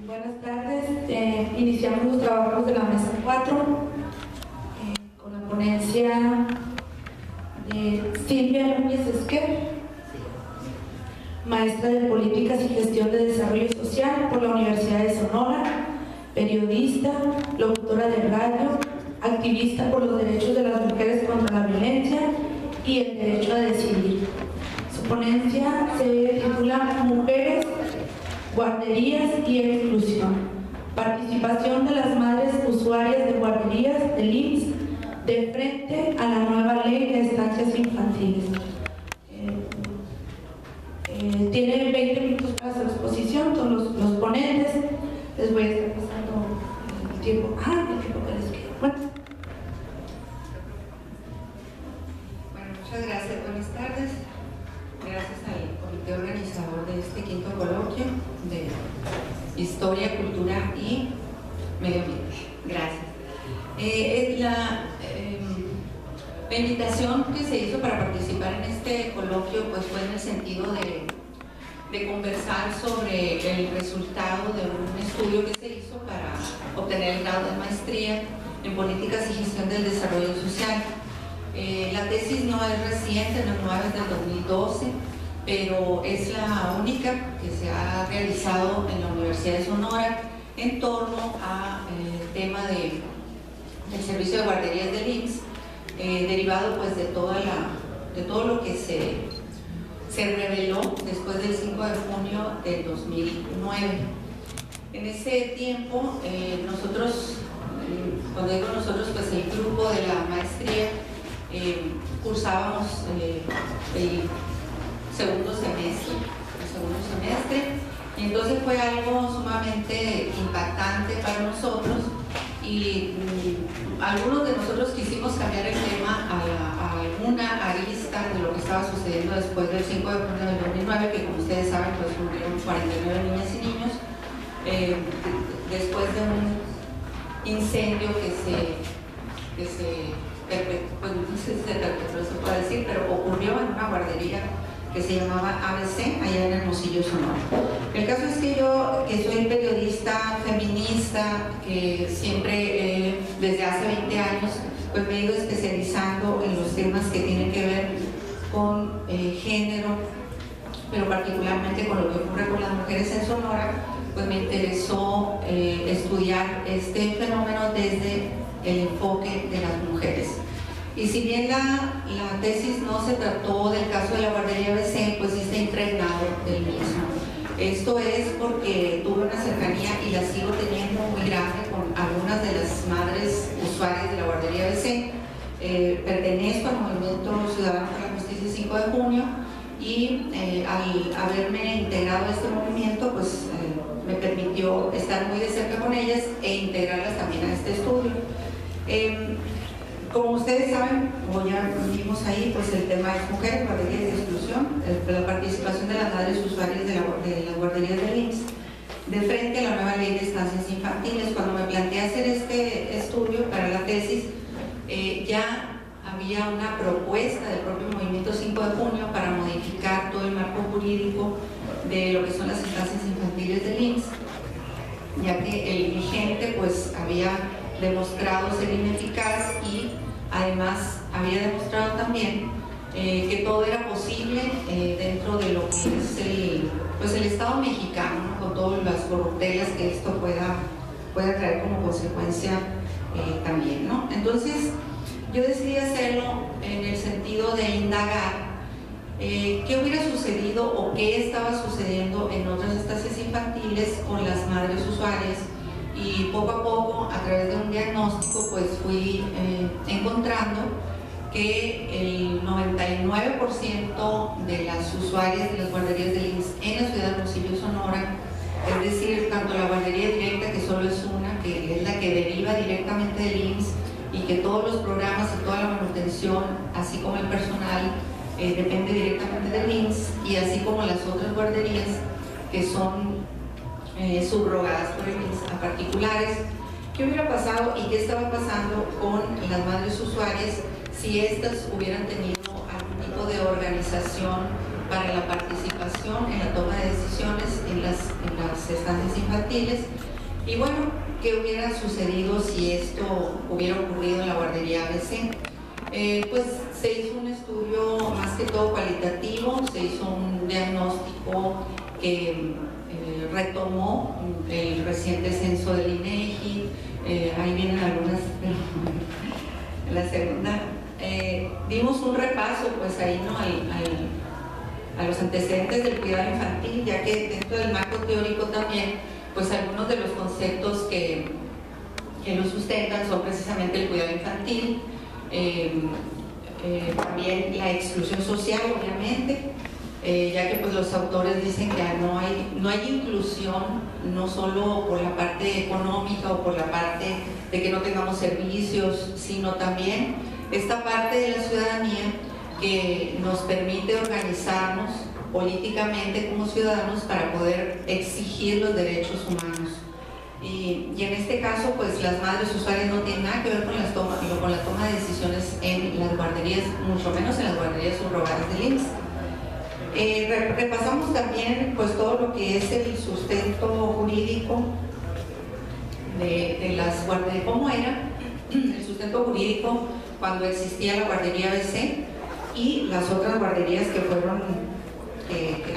Buenas tardes. Iniciamos los trabajos de la mesa 4 con la ponencia de Silvia Núñez Esquer, maestra de Políticas y Gestión de Desarrollo Social por la Universidad de Sonora, periodista, locutora de radio, activista por los derechos de las mujeres contra la violencia y el derecho a decidir. Su ponencia se titula Mujeres, Guarderías y Exclusión. Participación de las madres usuarias de guarderías del IMSS de frente a la nueva ley de estancias infantiles. Tiene 20 minutos para su exposición, son los ponentes. Les voy a estar pasando el tiempo. El tiempo que les queda. Bueno, muchas gracias. Buenas tardes. Gracias al comité organizador de este quinto coloquio de Historia, Cultura y Medio Ambiente. Gracias. La invitación que se hizo para participar en este coloquio pues fue en el sentido de conversar sobre el resultado de un estudio que se hizo para obtener el grado de maestría en Políticas y Gestión del Desarrollo Social. La tesis no es reciente, no es del 2012, pero es la única que se ha realizado en la Universidad de Sonora en torno al tema del servicio de guarderías del IMSS, derivado pues de todo lo que se reveló después del 5 de junio del 2009. En ese tiempo, nosotros, cuando digo nosotros, pues el grupo de la maestría, cursábamos el segundo semestre, y entonces fue algo sumamente impactante para nosotros y algunos de nosotros quisimos cambiar el tema a alguna arista de lo que estaba sucediendo después del 5 de junio del 2009, que como ustedes saben pues murieron 49 niñas y niños después de un incendio que pues no sé si se puede decir, pero ocurrió en una guardería que se llamaba ABC, allá en Hermosillo, Sonora. El caso es que yo, que soy periodista feminista, que siempre, desde hace 20 años, pues me he ido especializando en los temas que tienen que ver con género, pero particularmente con lo que ocurre con las mujeres en Sonora, pues me interesó estudiar este fenómeno desde el enfoque de las mujeres. Y si bien la tesis no se trató del caso de la guardería ABC, pues sí está impregnado del mismo. Esto es porque tuve una cercanía y la sigo teniendo muy grande con algunas de las madres usuarias de la guardería ABC. Pertenezco al Movimiento Ciudadano por la Justicia 5 de junio y al haberme integrado a este movimiento, pues me permitió estar muy de cerca con ellas e integrarlas también a este estudio. Como ustedes saben, como ya vimos ahí, pues el tema es mujeres, guarderías y exclusión, la participación de las madres usuarias de las guarderías del IMSS de frente a la nueva ley de estancias infantiles. Cuando me planteé hacer este estudio para la tesis, ya había una propuesta del propio Movimiento 5 de junio para modificar todo el marco jurídico de lo que son las estancias infantiles del IMSS, ya que el vigente pues había demostrado ser ineficaz y además había demostrado también que todo era posible dentro de lo que es el Estado mexicano, ¿no? Con todas las corruptelas que esto pueda traer como consecuencia también, ¿no? Entonces yo decidí hacerlo en el sentido de indagar qué hubiera sucedido o qué estaba sucediendo en otras estancias infantiles con las madres usuarias. Y poco a poco, a través de un diagnóstico, pues fui encontrando que el 99% de las usuarias de las guarderías del IMSS en la ciudad de Hermosillo, Sonora, es decir, tanto la guardería directa, que solo es una, que es la que deriva directamente del IMSS y que todos los programas y toda la manutención, así como el personal, depende directamente del IMSS, y así como las otras guarderías que son subrogadas por el IMSS a particulares. ¿Qué hubiera pasado y qué estaba pasando con las madres usuarias si éstas hubieran tenido algún tipo de organización para la participación en la toma de decisiones en las estancias infantiles. Y bueno, ¿qué hubiera sucedido si esto hubiera ocurrido en la guardería ABC? Pues se hizo un estudio más que todo cualitativo, se hizo un diagnóstico que retomó el reciente censo del INEGI, ahí vienen algunas, en la segunda, dimos un repaso pues ahí, ¿no? a los antecedentes del cuidado infantil, ya que dentro del marco teórico también, pues algunos de los conceptos que lo sustentan son precisamente el cuidado infantil, también la exclusión social, obviamente, ya que pues los autores dicen que no hay inclusión, no solo por la parte económica o por la parte de que no tengamos servicios, sino también esta parte de la ciudadanía que nos permite organizarnos políticamente como ciudadanos para poder exigir los derechos humanos. Y en este caso, pues las madres usuarias no tienen nada que ver con la toma de decisiones en las guarderías, mucho menos en las guarderías subrogadas del IMSS. Repasamos también pues todo lo que es el sustento jurídico de las guarderías, cómo era el sustento jurídico cuando existía la guardería ABC y las otras guarderías que fueron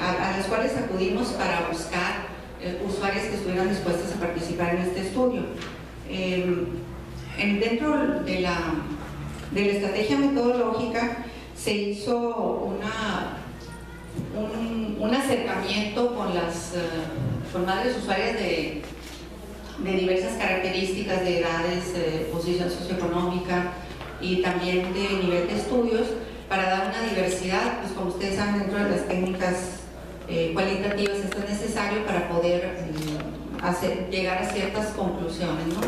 a las cuales acudimos para buscar usuarios que estuvieran dispuestos a participar en este estudio. Dentro de la estrategia metodológica se hizo un acercamiento con madres usuarias de diversas características, de edades, posición socioeconómica y también de nivel de estudios, para dar una diversidad. Pues como ustedes saben, dentro de las técnicas cualitativas esto es necesario para poder llegar a ciertas conclusiones, ¿no?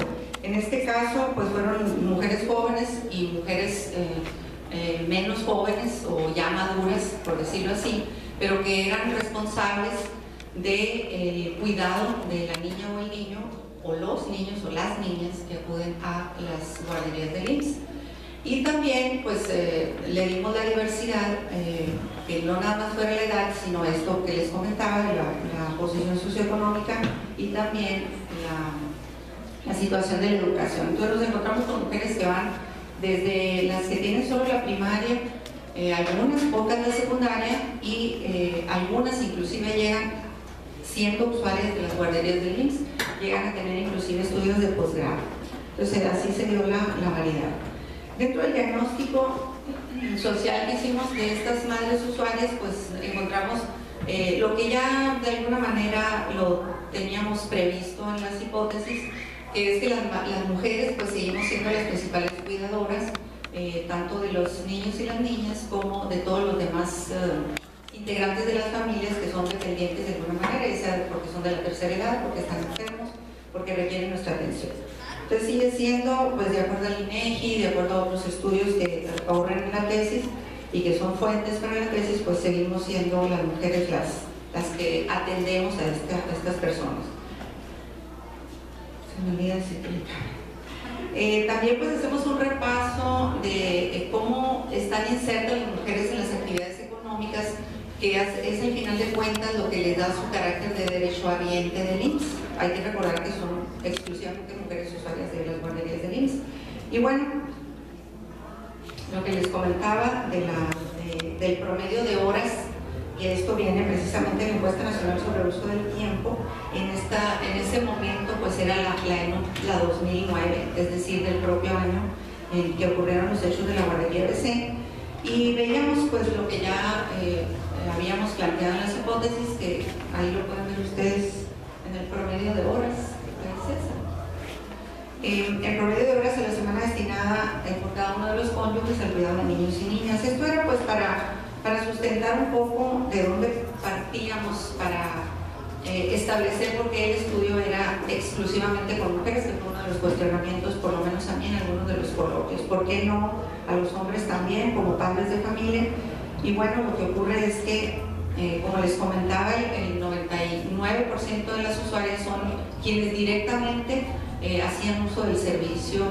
En este caso pues fueron mujeres jóvenes y mujeres menos jóvenes o ya maduras, por decirlo así, pero que eran responsables del cuidado de la niña o el niño, o los niños o las niñas que acuden a las guarderías del IMSS. Y también pues le dimos la diversidad, que no nada más fuera la edad, sino esto que les comentaba, la posición socioeconómica y también la situación de la educación. Entonces nos encontramos con mujeres que van desde las que tienen solo la primaria, algunas pocas la secundaria y algunas inclusive llegan, siendo usuarias de las guarderías del IMSS, llegan a tener inclusive estudios de posgrado. Entonces así se dio la variedad. Dentro del diagnóstico social que hicimos de estas madres usuarias, pues encontramos lo que ya de alguna manera lo teníamos previsto en las hipótesis, que es que las mujeres pues seguimos siendo las principales cuidadoras, tanto de los niños y las niñas como de todos los demás integrantes de las familias que son dependientes de alguna manera, ya sea porque son de la tercera edad, porque están enfermos, porque requieren nuestra atención. Entonces sigue siendo, pues de acuerdo al INEGI, de acuerdo a otros estudios que ocurren en la tesis y que son fuentes para la tesis, pues seguimos siendo las mujeres las que atendemos a estas personas. Se me olvida si también pues hacemos un repaso de cómo están insertas las mujeres en las actividades económicas, que es al final de cuentas lo que les da su carácter de derecho habiente del IMSS. Hay que recordar que son exclusivamente mujeres usuarias de las guarderías del IMSS. Y bueno, lo que les comentaba del promedio de horas, y esto viene precisamente de la Encuesta Nacional sobre el Uso del Tiempo, en ese momento pues era la 2009, es decir, del propio año en que ocurrieron los hechos de la guardería ABC, y veíamos pues lo que ya habíamos planteado en las hipótesis, que ahí lo pueden ver ustedes en el promedio de horas. El promedio de horas a la semana destinada por cada uno de los cónyuges al cuidado de niños y niñas. Esto era pues para sustentar un poco de dónde partíamos para establecer por qué el estudio era exclusivamente con mujeres, que fue uno de los cuestionamientos, por lo menos a mí en algunos de los coloquios. ¿Por qué no a los hombres también, como padres de familia? Y bueno, lo que ocurre es que, como les comentaba, el 99% de las usuarias son quienes directamente hacían uso del servicio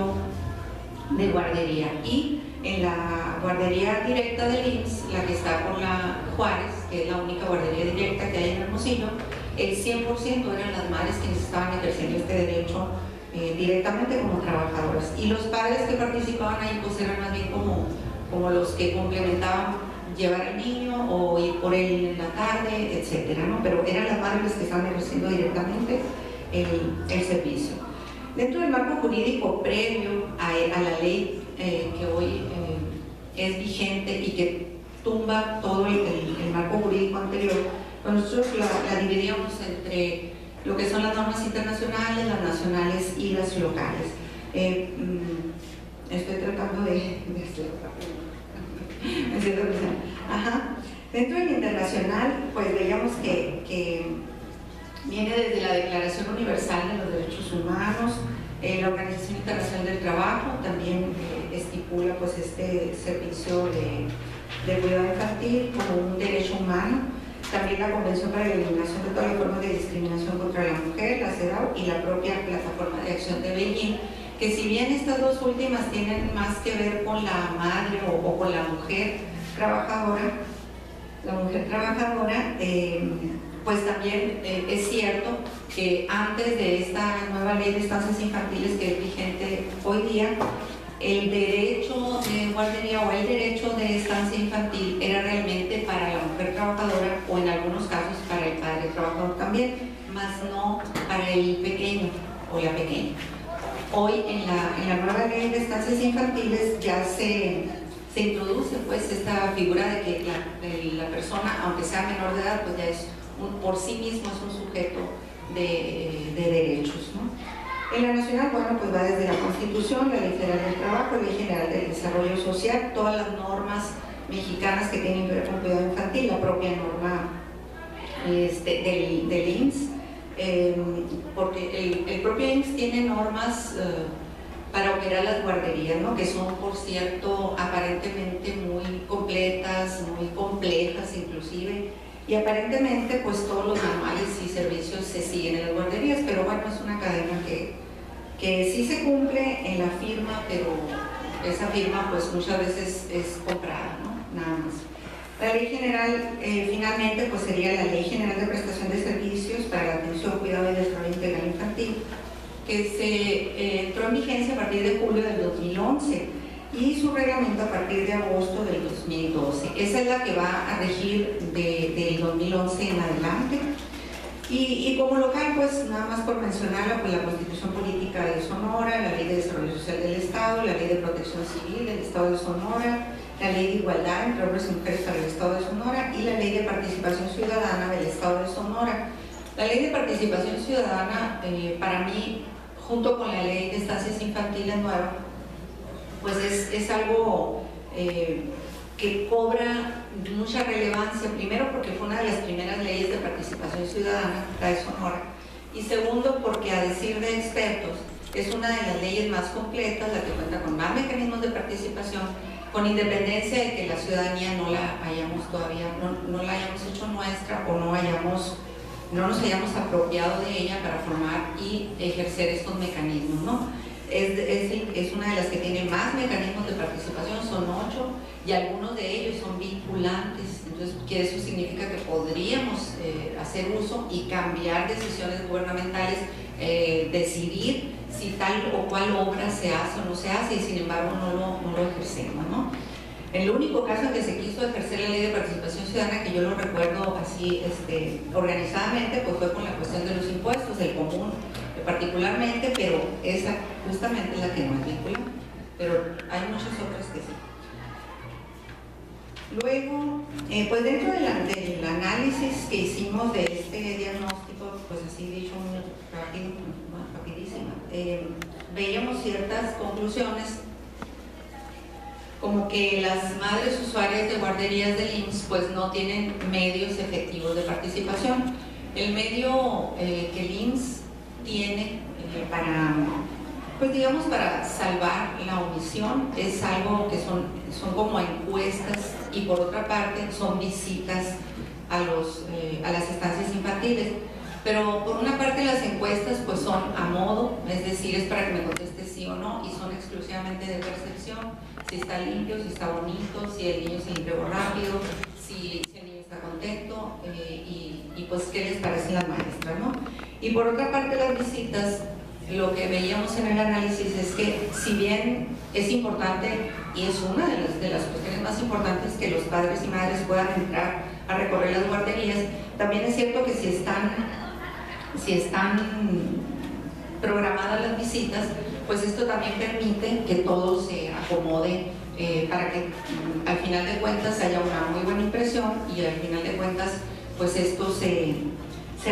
de guardería, y En la guardería directa del IMSS, la que está por la Juárez, que es la única guardería directa que hay en Hermosillo, el 100% eran las madres quienes estaban ejerciendo este derecho directamente como trabajadoras. Y los padres que participaban ahí pues eran más bien como los que complementaban llevar al niño o ir por él en la tarde, etcétera, ¿no? Pero eran las madres las que estaban ejerciendo directamente el servicio. Dentro del marco jurídico previo a la ley que hoy es vigente y que tumba todo el marco jurídico anterior, pues nosotros la dividíamos entre lo que son las normas internacionales, las nacionales y las locales. Estoy tratando de Ajá. Dentro del internacional, pues veíamos que viene desde la Declaración Universal de los Derechos Humanos, la Organización Internacional del Trabajo también estipula pues este servicio de cuidado infantil como un derecho humano. También la Convención para la Eliminación de todas las formas de discriminación contra la mujer, la CEDAW, y la propia Plataforma de Acción de Beijing, que si bien estas dos últimas tienen más que ver con la madre o con la mujer trabajadora, pues también es cierto que antes de esta nueva ley de estancias infantiles que es vigente hoy día, el derecho de guardería o el derecho de estancia infantil era realmente para la mujer trabajadora o en algunos casos para el padre trabajador también, más no para el pequeño o la pequeña. Hoy en la nueva ley de estancias infantiles ya se introduce pues esta figura de que la persona, aunque sea menor de edad, pues ya es por sí mismo es un sujeto de derechos, ¿no? En la nacional, bueno, pues va desde la Constitución, la Ley Federal del Trabajo, la Ley General del Desarrollo Social, todas las normas mexicanas que tienen que ver con cuidado infantil, la propia norma del IMSS, porque el propio IMSS tiene normas para operar las guarderías, ¿no? Que son, por cierto, aparentemente muy completas, muy complejas inclusive, y aparentemente pues todos los manuales y servicios se siguen en las guarderías, pero bueno, es una cadena que sí se cumple en la firma, pero esa firma pues muchas veces es comprada, ¿no? Nada más. La ley general finalmente pues sería la Ley General de Prestación de Servicios para la Atención, Cuidado y Desarrollo Integral Infantil, que se entró en vigencia a partir de julio del 2011 y su reglamento a partir de agosto del 2012. Esa es la que va a regir del 2011 en adelante. Y como local, pues nada más por mencionarla, pues la Constitución Política de Sonora, la Ley de Desarrollo Social del Estado, la Ley de Protección Civil del Estado de Sonora, la Ley de Igualdad entre Hombres y Mujeres para el Estado de Sonora y la Ley de Participación Ciudadana del Estado de Sonora. La Ley de Participación Ciudadana, para mí, junto con la Ley de Estancias Infantiles nueva, pues es algo que cobra mucha relevancia, primero porque fue una de las primeras leyes de participación ciudadana acá de Sonora, y segundo porque, a decir de expertos, es una de las leyes más completas, la que cuenta con más mecanismos de participación, con independencia de que la ciudadanía no la hayamos todavía, no la hayamos hecho nuestra o no nos hayamos apropiado de ella para formar y ejercer estos mecanismos, ¿no? Es una de las que tiene más mecanismos de participación, son 8, y algunos de ellos son vinculantes, entonces que eso significa que podríamos hacer uso y cambiar decisiones gubernamentales, decidir si tal o cual obra se hace o no se hace, y sin embargo no lo ejercemos, ¿no? El único caso en que se quiso ejercer la Ley de Participación Ciudadana, que yo lo recuerdo así organizadamente, pues fue con la cuestión de los impuestos, del común particularmente, pero esa justamente es la que no es vinculante, pero hay muchas otras que sí. Luego, pues dentro del análisis que hicimos de este diagnóstico, pues así dicho muy rapidísimo, veíamos ciertas conclusiones, como que las madres usuarias de guarderías del IMSS pues no tienen medios efectivos de participación. El medio que el IMSS tiene para salvar la omisión es algo que son como encuestas, y por otra parte son visitas a las estancias infantiles. Pero por una parte las encuestas pues son a modo, es decir, es para que me conteste sí o no, y son exclusivamente de percepción, si está limpio, si está bonito, si el niño se limpió rápido, si el niño está contento, y pues qué les parecen las maestras, ¿no? Y por otra parte las visitas, lo que veíamos en el análisis es que si bien es importante y es una de las cuestiones más importantes que los padres y madres puedan entrar a recorrer las guarderías, también es cierto que si están programadas las visitas, pues esto también permite que todo se acomode para que al final de cuentas haya una muy buena impresión y al final de cuentas pues esto se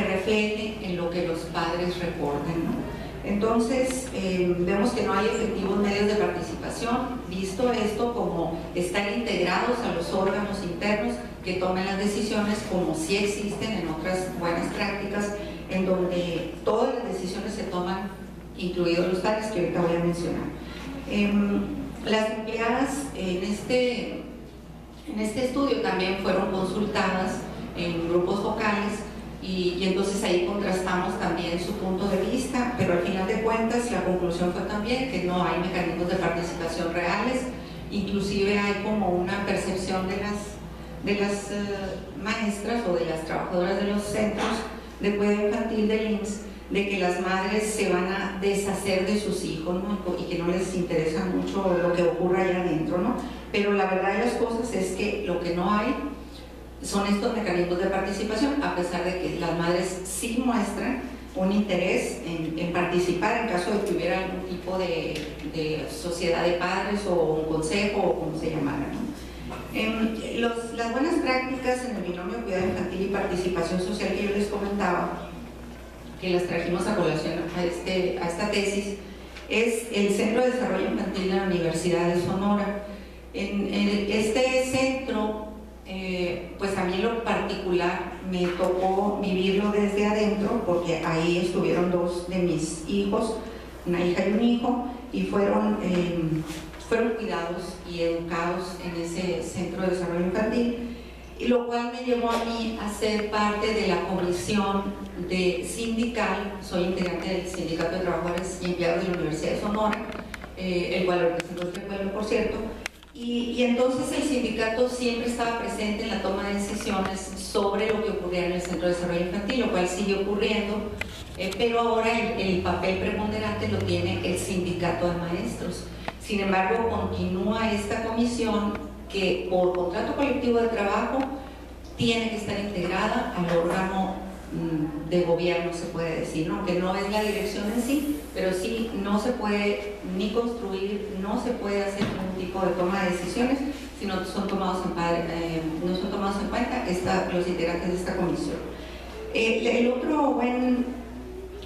refleje en lo que los padres recuerden, ¿no? Entonces, vemos que no hay efectivos medios de participación, visto esto como estar integrados a los órganos internos que tomen las decisiones, como sí existen en otras buenas prácticas, en donde todas las decisiones se toman, incluidos los padres, que ahorita voy a mencionar. Las empleadas en este estudio también fueron consultadas en grupos focales, y entonces ahí contrastamos también su punto de vista, pero al final de cuentas la conclusión fue también que no hay mecanismos de participación reales, inclusive hay como una percepción de las maestras o de las trabajadoras de los centros de cuidado infantil del IMSS, de que las madres se van a deshacer de sus hijos, ¿no? Y que no les interesa mucho lo que ocurra allá adentro, ¿no? Pero la verdad de las cosas es que lo que no hay son estos mecanismos de participación, a pesar de que las madres sí muestran un interés en participar en caso de que hubiera algún tipo de sociedad de padres o un consejo o como se llamara, ¿no? Las buenas prácticas en el binomio cuidado infantil y participación social que yo les comentaba, que las trajimos a colación a esta tesis, es el Centro de Desarrollo Infantil de la Universidad de Sonora. En este centro, pues a mí en lo particular me tocó vivirlo desde adentro, porque ahí estuvieron dos de mis hijos, una hija y un hijo, y fueron cuidados y educados en ese Centro de Desarrollo Infantil, y lo cual me llevó a mí a ser parte de la comisión sindical. Soy integrante del Sindicato de Trabajadores y Empleados de la Universidad de Sonora, el cual representó este pueblo, por cierto. Y entonces el sindicato siempre estaba presente en la toma de decisiones sobre lo que ocurría en el Centro de Desarrollo Infantil, lo cual sigue ocurriendo, pero ahora el papel preponderante lo tiene el sindicato de maestros. Sin embargo, continúa esta comisión que por contrato colectivo de trabajo tiene que estar integrada al órgano de gobierno, se puede decir, ¿no? Que no es la dirección en sí, pero sí no se puede ni construir, no se puede hacer ningún tipo de toma de decisiones si no son tomados en cuenta los integrantes de esta comisión.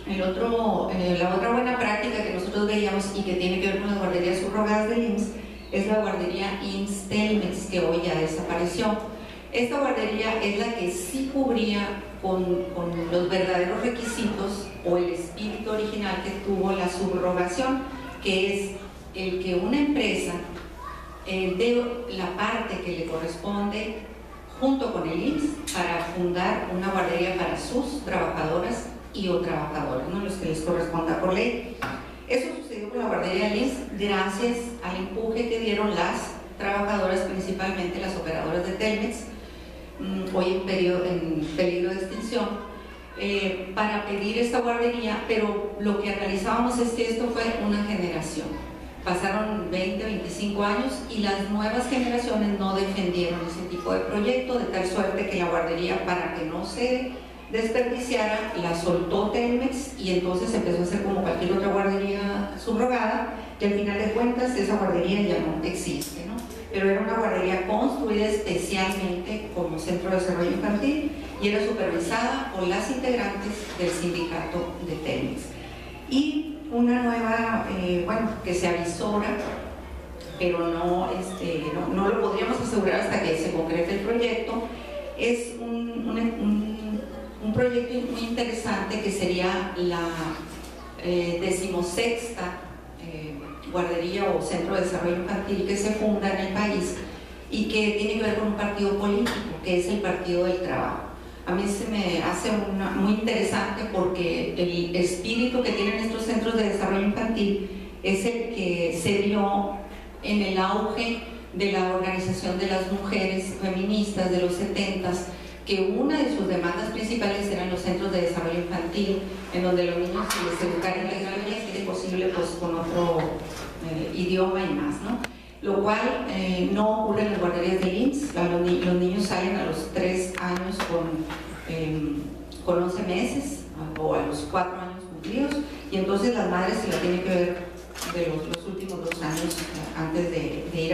La otra buena práctica que nosotros veíamos y que tiene que ver con las guarderías subrogadas del IMSS es la guardería IMSS Telmex, que hoy ya desapareció. Esta guardería es la que sí cubría con los verdaderos requisitos o el espíritu original que tuvo la subrogación, que es el que una empresa dé la parte que le corresponde junto con el IMSS para fundar una guardería para sus trabajadoras y o trabajadores, ¿no? Los que les corresponda por ley. Eso sucedió con la guardería del IMSS gracias al empuje que dieron las trabajadoras, principalmente las operadoras de Telmex, hoy en peligro de extinción, para pedir esta guardería, pero lo que analizábamos es que esto fue una generación. Pasaron 20, 25 años y las nuevas generaciones no defendieron ese tipo de proyecto, de tal suerte que la guardería, para que no se desperdiciara, la soltó Telmex y entonces empezó a hacer como cualquier otra guardería subrogada, y al final de cuentas esa guardería ya no existe, ¿no? Pero era una guardería construida especialmente como centro de desarrollo infantil y era supervisada por las integrantes del sindicato de Telmex. Y una nueva, que se avisora, pero no lo podríamos asegurar hasta que se concrete el proyecto, es un proyecto muy interesante que sería la 16ª guardería o centro de desarrollo infantil que se funda en el país y que tiene que ver con un partido político, que es el Partido del Trabajo. a mí se me hace muy interesante porque el espíritu que tienen estos centros de desarrollo infantil es el que se vio en el auge de la organización de las mujeres feministas de los 70s, que una de sus demandas principales eran los centros de desarrollo infantil, en donde los niños se les educara integralmente, si es posible, pues con otro idioma y más, ¿no? Lo cual no ocurre en las guarderías del IMSS. Los niños salen a los 3 años con 11 meses o a los 4 años cumplidos, y entonces las madres se la tienen que ver de los últimos 2 años antes de ir